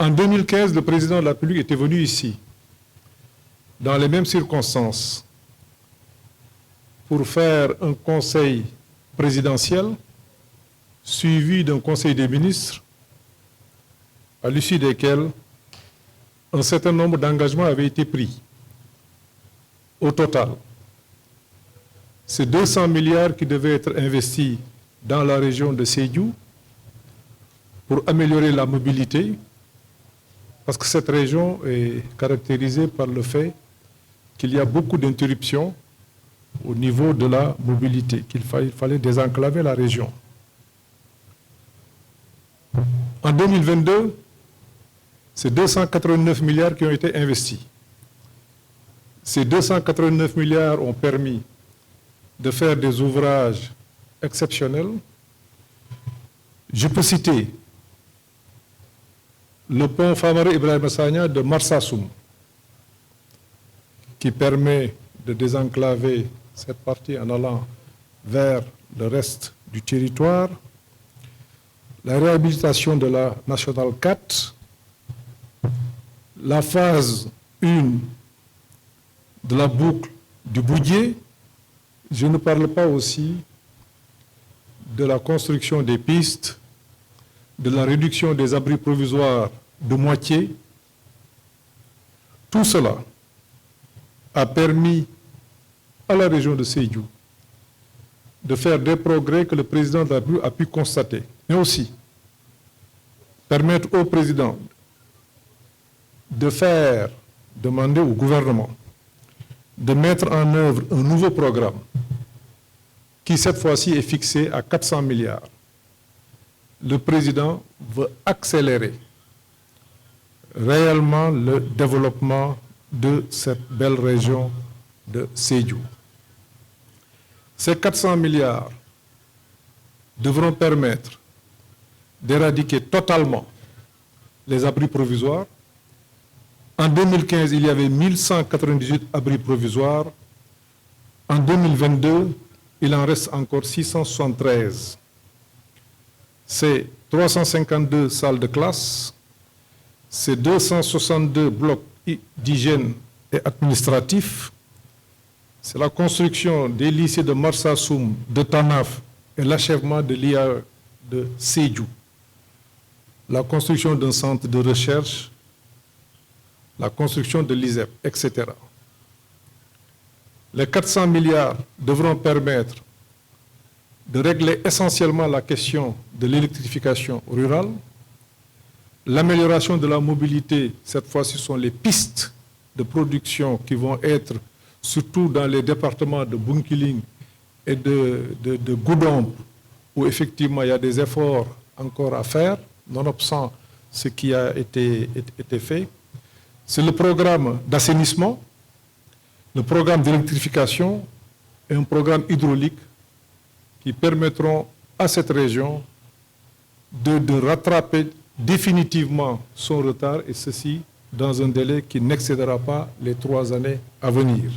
En 2015, le président de la République était venu ici, dans les mêmes circonstances, pour faire un conseil présidentiel suivi d'un conseil des ministres, à l'issue desquels un certain nombre d'engagements avaient été pris. Au total, c'est 200 milliards qui devaient être investis dans la région de Sédhiou pour améliorer la mobilité, parce que cette région est caractérisée par le fait qu'il y a beaucoup d'interruptions au niveau de la mobilité, qu'il fallait désenclaver la région. En 2022, c'est 289 milliards qui ont été investis. Ces 289 milliards ont permis de faire des ouvrages exceptionnels. Je peux citer le pont Famara Ibrahima Sagna de Marsassoum, qui permet de désenclaver cette partie en allant vers le reste du territoire, la réhabilitation de la Nationale 4, la phase 1 de la boucle du Boudié. Je ne parle pas aussi de la construction des pistes, de la réduction des abris provisoires de moitié. Tout cela a permis à la région de Sédhiou de faire des progrès que le président de la République a pu constater, mais aussi permettre au président de demander au gouvernement de mettre en œuvre un nouveau programme qui cette fois-ci est fixé à 400 milliards. Le président veut accélérer réellement le développement de cette belle région de Sédhiou. Ces 400 milliards devront permettre d'éradiquer totalement les abris provisoires. En 2015, il y avait 1198 abris provisoires. En 2022, il en reste encore 673. C'est 352 salles de classe, c'est 262 blocs d'hygiène et administratifs, c'est la construction des lycées de Marsassoum, de Tanaf et l'achèvement de l'IAE de Sédhiou, la construction d'un centre de recherche, la construction de l'ISEP, etc. Les 400 milliards devront permettre de régler essentiellement la question de l'électrification rurale, l'amélioration de la mobilité. Cette fois-ci, sont les pistes de production qui vont être, surtout dans les départements de Bunkiling et de Goudomp, où effectivement il y a des efforts encore à faire, nonobstant ce qui a été fait. C'est le programme d'assainissement, le programme d'électrification et un programme hydraulique qui permettront à cette région de rattraper définitivement son retard, et ceci dans un délai qui n'excédera pas les 3 années à venir.